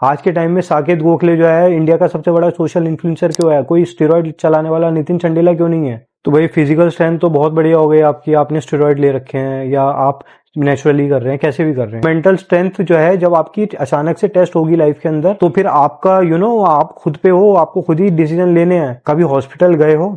आज के टाइम में साकेत गोखले जो है इंडिया का सबसे बड़ा सोशल इन्फ्लुएंसर क्यों है? कोई स्टेरॉइड चलाने वाला नितिन चंडेला क्यों नहीं है? तो भाई फिजिकल स्ट्रेंथ तो बहुत बढ़िया हो गई आपकी, आपने स्टेरॉइड ले रखे हैं या आप नेचुरली कर रहे हैं, कैसे भी कर रहे हैं। मेंटल स्ट्रेंथ जो है जब आपकी अचानक से टेस्ट होगी लाइफ के अंदर, तो फिर आपका आप खुद पे हो, आपको खुद ही डिसीजन लेने हैं। कभी हॉस्पिटल गए हो?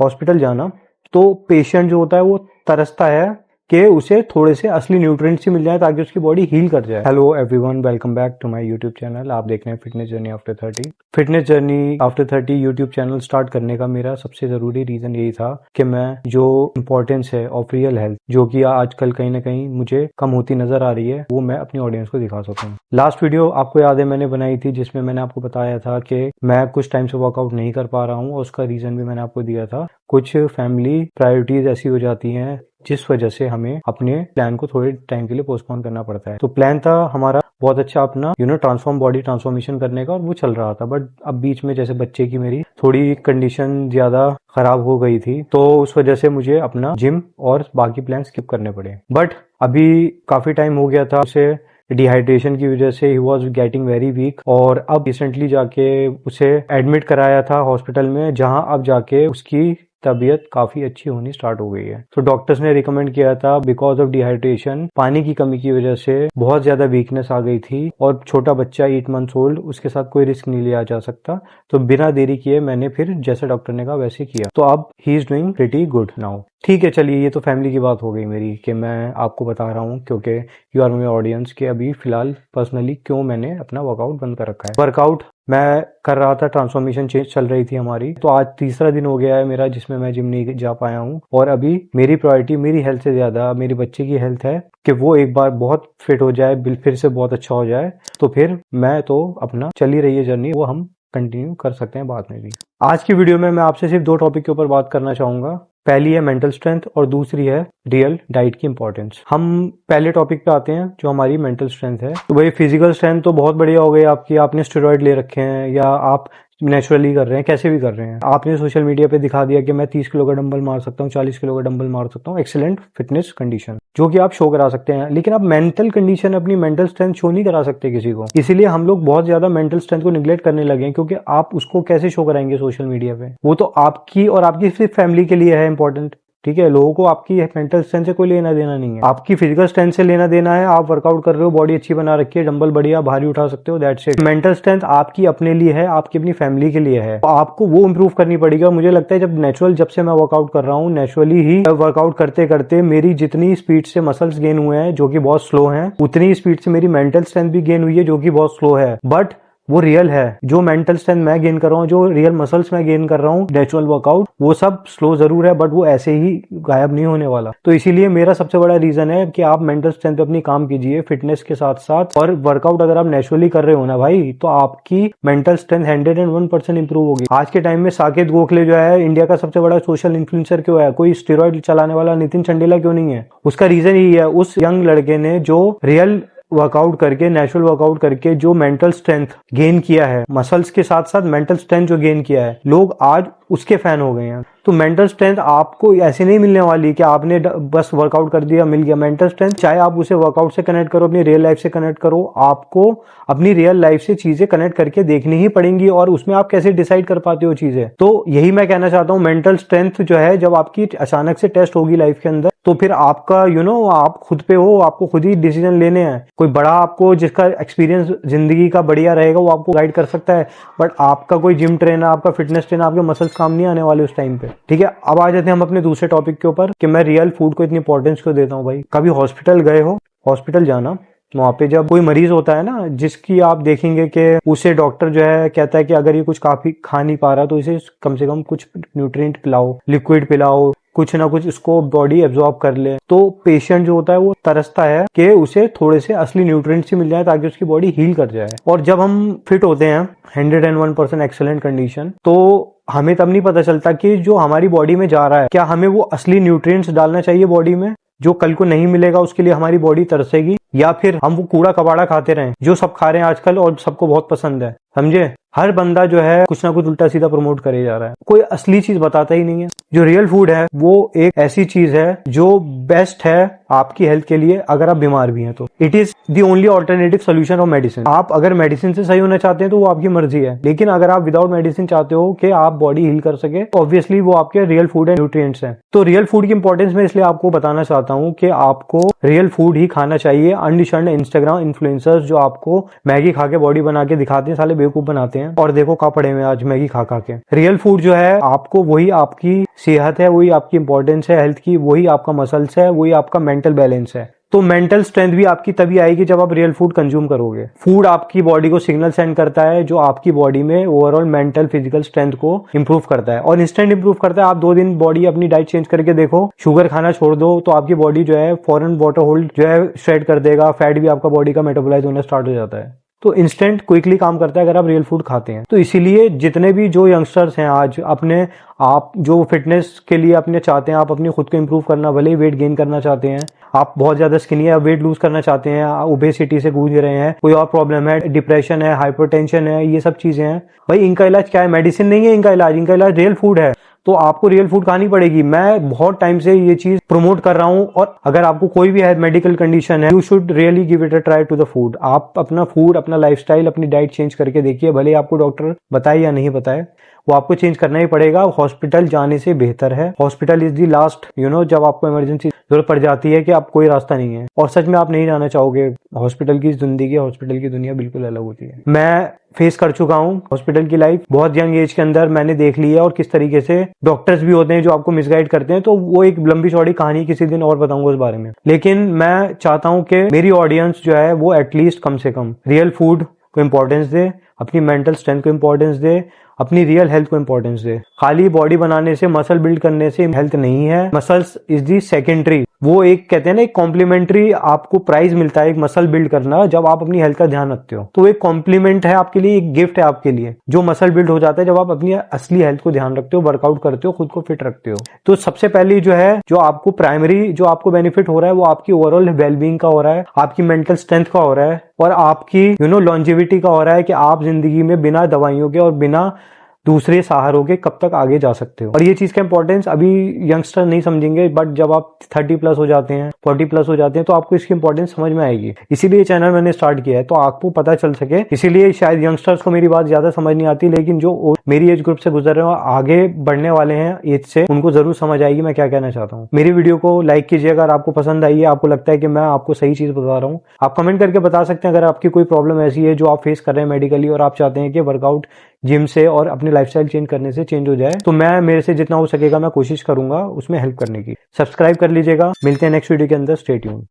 हॉस्पिटल जाना तो पेशेंट जो होता है वो तरसता है कि उसे थोड़े से असली न्यूट्रिएंट्स ही मिल जाए ताकि उसकी बॉडी हील कर जाए। Hello everyone, welcome back to my YouTube channel. आप देख रहे हैं fitness journey after 30। Fitness journey after 30 YouTube channel start करने का मेरा सबसे जरूरी रीजन यही था कि मैं जो इंपॉर्टेंस है ऑफ रियल हेल्थ, जो कि आजकल कहीं ना कहीं मुझे कम होती नजर आ रही है, वो मैं अपनी ऑडियंस को दिखा सकूं। लास्ट वीडियो आपको याद है मैंने बनाई थी जिसमें मैंने आपको बताया था कि मैं कुछ टाइम से वर्कआउट नहीं कर पा रहा हूँ और उसका रीजन भी मैंने आपको दिया था। कुछ फैमिली प्रायोरिटीज ऐसी हो जाती हैं जिस वजह से हमें अपने प्लान को थोड़े टाइम के लिए पोस्टपोन करना पड़ता है। तो प्लान था हमारा बहुत अच्छा अपना ट्रांसफॉर्म बॉडी ट्रांसफॉर्मेशन करने का, और वो चल रहा था। बट अब बीच में जैसे बच्चे की मेरी थोड़ी कंडीशन ज्यादा खराब हो गई थी, तो उस वजह से मुझे अपना जिम और बाकी प्लान स्किप करने पड़े। बट अभी काफी टाइम हो गया था उसे डिहाइड्रेशन की वजह से he was getting very weak, और अब रिसेंटली जाके उसे एडमिट कराया था हॉस्पिटल में, जहां अब जाके उसकी तबीयत काफी अच्छी होनी स्टार्ट हो गई है। तो डॉक्टर्स ने रिकमेंड किया था बिकॉज ऑफ डिहाइड्रेशन, पानी की कमी की वजह से बहुत ज्यादा वीकनेस आ गई थी, और छोटा बच्चा 8 मंथ्स ओल्ड, उसके साथ कोई रिस्क नहीं लिया जा सकता। तो बिना देरी किए मैंने फिर जैसे डॉक्टर ने कहा वैसे किया। तो अब he is doing pretty good now. ठीक है, चलिए ये तो फैमिली की बात हो गई मेरी कि मैं आपको बता रहा हूँ, क्योंकि यू आर माई ऑडियंस, कि अभी फिलहाल पर्सनली क्यों मैंने अपना वर्कआउट बंद कर रखा है। वर्कआउट मैं कर रहा था, ट्रांसफॉर्मेशन चेंज चल रही थी हमारी, तो आज तीसरा दिन हो गया है मेरा जिसमें मैं जिम नहीं जा पाया हूँ। और अभी मेरी प्रायोरिटी मेरी हेल्थ से ज्यादा मेरे बच्चे की हेल्थ है कि वो एक बार बहुत फिट हो जाए, फिर से बहुत अच्छा हो जाए, तो फिर मैं तो अपना चल ही रही है जर्नी, वो हम कंटिन्यू कर सकते हैं बाद में भी। आज की वीडियो में मैं आपसे सिर्फ 2 टॉपिक के ऊपर बात करना चाहूंगा। पहली है मेंटल स्ट्रेंथ और दूसरी है रियल डाइट की इंपॉर्टेंस। हम पहले टॉपिक पे आते हैं जो हमारी मेंटल स्ट्रेंथ है। तो भाई फिजिकल स्ट्रेंथ तो बहुत बढ़िया हो गई आपकी, आपने स्टेरॉइड ले रखे हैं या आप नेचुरली कर रहे हैं, कैसे भी कर रहे हैं। आपने सोशल मीडिया पे दिखा दिया कि मैं 30 किलो का डंबल मार सकता हूँ, 40 किलो का डंबल मार सकता हूँ, एक्सीलेंट फिटनेस कंडीशन जो कि आप शो करा सकते हैं। लेकिन आप मेंटल कंडीशन, अपनी मेंटल स्ट्रेंथ शो नहीं करा सकते किसी को। इसीलिए हम लोग बहुत ज्यादा मेंटल स्ट्रेंथ को निगलेक्ट करने लगे हैं, क्योंकि आप उसको कैसे शो कराएंगे सोशल मीडिया पे? वो तो आपकी और आपकी सिर्फ फैमिली के लिए है इंपॉर्टेंट, ठीक है। लोगों को आपकी मेंटल स्ट्रेंथ से कोई लेना देना नहीं है, आपकी फिजिकल स्ट्रेंथ से लेना देना है। आप वर्कआउट कर रहे हो, बॉडी अच्छी बना रखी है, डंबल बढ़िया भारी उठा सकते हो, दैट्स इट। मेंटल स्ट्रेंथ आपकी अपने लिए है, आपकी अपनी फैमिली के लिए है, तो आपको वो इंप्रूव करनी पड़ेगी। और मुझे लगता है जब से मैं वर्कआउट कर रहा हूँ, नेचुरली ही वर्कआउट करते करते मेरी जितनी स्पीड से मसल्स गेन हुए हैं जो कि बहुत स्लो हैं, उतनी स्पीड से मेरी मेंटल स्ट्रेंथ भी गेन हुई है जो कि बहुत स्लो है। बट वो रियल है। जो मेंटल स्ट्रेंथ मैं गेन कर रहा हूँ, जो रियल मसल्स मैं गेन कर रहा हूँ नेचुरल वर्कआउट, वो सब स्लो जरूर है, बट वो ऐसे ही गायब नहीं होने वाला। तो इसीलिए मेरा सबसे बड़ा रीजन है कि आप मेंटल स्ट्रेंथ पे अपनी काम कीजिए फिटनेस के साथ साथ, और वर्कआउट अगर आप नेचुरली कर रहे हो ना भाई, तो आपकी मेंटल स्ट्रेंथ 101% इंप्रूव होगी। आज के टाइम में साकेत गोखले जो है इंडिया का सबसे बड़ा सोशल इन्फ्लुएंसर क्यों है? कोई स्टेरॉइड चलाने वाला नितिन चंडेला क्यों नहीं है? उसका रीजन यही है, उस यंग लड़के ने जो रियल वर्कआउट करके, नेचुरल वर्कआउट करके जो मेंटल स्ट्रेंथ गेन किया है, मसल्स के साथ साथ मेंटल स्ट्रेंथ जो गेन किया है, लोग आज उसके फैन हो गए हैं। तो मेंटल स्ट्रेंथ आपको ऐसे नहीं मिलने वाली कि आपने बस वर्कआउट कर दिया मिल गया। मेंटल स्ट्रेंथ चाहे आप उसे वर्कआउट से कनेक्ट करो, अपनी रियल लाइफ से कनेक्ट करो, आपको अपनी रियल लाइफ से चीजें कनेक्ट करके देखनी ही पड़ेंगी, और उसमें आप कैसे डिसाइड कर पाते हो चीजें। तो यही मैं कहना चाहता हूँ, मेंटल स्ट्रेंथ जो है जब आपकी अचानक से टेस्ट होगी लाइफ के अंदर, तो फिर आपका आप खुद पे हो, आपको खुद ही डिसीजन लेने हैं। कोई बड़ा आपको जिसका एक्सपीरियंस जिंदगी का बढ़िया रहेगा वो आपको गाइड कर सकता है, बट आपका कोई जिम ट्रेनर, आपका फिटनेस ट्रेनर आपके मसल्स काम नहीं आने वाले उस टाइम पे, ठीक है। अब आ जाते हैं हम अपने दूसरे टॉपिक के ऊपर कि मैं रियल फूड को इतनी इंपॉर्टेंस क्यों देता हूँ। भाई कभी हॉस्पिटल गए हो? हॉस्पिटल जाना, वहां पे जब कोई मरीज होता है ना, जिसकी आप देखेंगे कि उसे डॉक्टर जो है कहता है कि अगर ये कुछ काफी खा नहीं पा रहा तो इसे कम से कम कुछ न्यूट्रिएंट पिलाओ, लिक्विड पिलाओ, कुछ ना कुछ इसको बॉडी एब्जॉर्ब कर ले। तो पेशेंट जो होता है वो तरसता है कि उसे थोड़े से असली न्यूट्रिएंट्स ही मिल जाए ताकि उसकी बॉडी हील कर जाए। और जब हम फिट होते हैं 101% एक्सेलेंट कंडीशन, तो हमें तब नहीं पता चलता कि जो हमारी बॉडी में जा रहा है, क्या हमें वो असली न्यूट्रिएंट्स डालना चाहिए बॉडी में जो कल को नहीं मिलेगा, उसके लिए हमारी बॉडी तरसेगी, या फिर हम वो कूड़ा कबाड़ा खाते रहें जो सब खा रहे हैं आजकल और सबको बहुत पसंद है। समझे? हर बंदा जो है कुछ ना कुछ उल्टा सीधा प्रमोट करे जा रहा है, कोई असली चीज बताता ही नहीं है। जो रियल फूड है वो एक ऐसी चीज है जो बेस्ट है आपकी हेल्थ के लिए अगर आप बीमार भी हैं तो। It is the only alternative solution of medicine. आप अगर मेडिसिन से सही होना चाहते हैं तो वो आपकी मर्जी है, लेकिन अगर आप विदाउट मेडिसिन चाहते हो कि आप बॉडी हील कर सके तो ऑब्वियसली वो आपके रियल फूड एंड न्यूट्रिएंट्स हैं। तो रियल फूड की इंपॉर्टेंस मैं इसलिए आपको बताना चाहता हूँ कि आपको रियल फूड ही खाना चाहिए। अनडिशर्ड इंस्टाग्राम इन्फ्लुएंसर्स जो आपको मैगी खा के बॉडी बना के दिखाते हैं, साले बेवकूफ बनाते हैं, और देखो कहाँ पड़े हुए आज मैगी खा के। रियल फूड जो है आपको वही आपकी सेहत है, वही आपकी इंपॉर्टेंस है हेल्थ की, वही आपका मसल्स है, वही आपका मेंटल बैलेंस है। तो मेंटल स्ट्रेंथ भी आपकी तभी आएगी जब आप रियल फूड कंज्यूम करोगे। फूड आपकी बॉडी को सिग्नल सेंड करता है जो आपकी बॉडी में ओवरऑल मेंटल फिजिकल स्ट्रेंथ को इंप्रूव करता है, और इंस्टेंट इंप्रूव करता है। आप 2 दिन बॉडी अपनी डाइट चेंज करके देखो, शुगर खाना छोड़ दो तो आपकी बॉडी जो है फॉरन वाटर होल्ड जो है शेड कर देगा, फैट भी आपका बॉडी का मेटाबोलाइज होना स्टार्ट हो जाता है। तो इंस्टेंट क्विकली काम करता है अगर आप रियल फूड खाते हैं। तो इसीलिए जितने भी जो यंगस्टर्स हैं आज अपने आप जो फिटनेस के लिए अपने चाहते हैं, आप अपनी खुद को इंप्रूव करना, भले ही वेट गेन करना चाहते हैं, आप बहुत ज्यादा स्किनी है, वेट लूज करना चाहते हैं, ओबेसिटी से गूंज रहे हैं, कोई और प्रॉब्लम है, डिप्रेशन है, हाइपरटेंशन है, ये सब चीजें हैं, भाई इनका इलाज क्या है? मेडिसिन नहीं है इनका इलाज रियल फूड है। तो आपको रियल फूड खानी पड़ेगी। मैं बहुत टाइम से ये चीज प्रमोट कर रहा हूं, और अगर आपको कोई भी है मेडिकल कंडीशन है, you should really give it a try to the food. आप अपना फूड, अपना लाइफस्टाइल, अपनी डाइट चेंज करके देखिए, भले आपको डॉक्टर बताए या नहीं बताए, वो आपको चेंज करना ही पड़ेगा। हॉस्पिटल जाने से बेहतर है, हॉस्पिटल इज दी लास्ट जब आपको इमरजेंसी जरूरत पड़ जाती है कि आप कोई रास्ता नहीं है, और सच में आप नहीं जाना चाहोगे। हॉस्पिटल की जिंदगी, हॉस्पिटल की दुनिया बिल्कुल अलग होती है। मैं फेस कर चुका हूँ हॉस्पिटल की लाइफ, बहुत यंग एज के अंदर मैंने देख ली है, और किस तरीके से डॉक्टर्स भी होते हैं जो आपको मिसगाइड करते हैं। तो वो एक लंबी चौड़ी कहानी, किसी दिन और बताऊंगा उस बारे में। लेकिन मैं चाहता हूं कि मेरी ऑडियंस जो है वो एटलीस्ट कम से कम रियल फूड को इंपॉर्टेंस दे, अपनी मेंटल स्ट्रेंथ को इंपॉर्टेंस दे, अपनी रियल हेल्थ को इंपॉर्टेंस दे। खाली बॉडी बनाने से, मसल बिल्ड करने से हेल्थ नहीं है। मसल्स इज दी सेकेंडरी, वो एक कहते हैं ना, एक कॉम्प्लीमेंट्री आपको प्राइज मिलता है एक मसल बिल्ड करना जब आप अपनी हेल्थ का ध्यान रखते हो। तो एक कॉम्प्लीमेंट है आपके लिए, एक गिफ्ट है आपके लिए, जो मसल बिल्ड हो जाता है जब आप अपनी असली हेल्थ को ध्यान रखते हो, वर्कआउट करते हो, खुद को फिट रखते हो। तो सबसे पहले जो है, जो आपको प्राइमरी जो आपको बेनिफिट हो रहा है वो आपकी ओवरऑल वेलबींग का हो रहा है, आपकी मेंटल स्ट्रेंथ का हो रहा है, और आपकी लॉन्जेविटी का हो रहा है कि आप जिंदगी में बिना दवाइयों के और बिना दूसरे सहारों के कब तक आगे जा सकते हो। और ये चीज का इंपॉर्टेंस अभी यंगस्टर नहीं समझेंगे, बट जब आप 30 प्लस हो जाते हैं, 40 प्लस हो जाते हैं, तो आपको इसकी इंपॉर्टेंस समझ में आएगी। इसीलिए ये चैनल मैंने स्टार्ट किया है, तो आपको पता चल सके। इसीलिए शायद यंगस्टर्स को मेरी बात ज्यादा समझ नहीं आती, लेकिन जो मेरी एज ग्रुप से गुजर रहे हो, आगे बढ़ने वाले हैं एज से, उनको जरूर समझ आएगी मैं क्या कहना चाहता हूँ। मेरी वीडियो को लाइक कीजिए अगर आपको पसंद आई है, आपको लगता है कि मैं आपको सही चीज बता रहा हूँ। आप कमेंट करके बता सकते हैं अगर आपकी कोई प्रॉब्लम ऐसी है जो आप फेस कर रहे हैं मेडिकली, और आप चाहते हैं कि वर्कआउट जिम से और अपनी लाइफस्टाइल चेंज करने से चेंज हो जाए, तो मैं मेरे से जितना हो सकेगा मैं कोशिश करूंगा उसमें हेल्प करने की। सब्सक्राइब कर लीजिएगा। मिलते हैं नेक्स्ट वीडियो के अंदर। Stay tuned.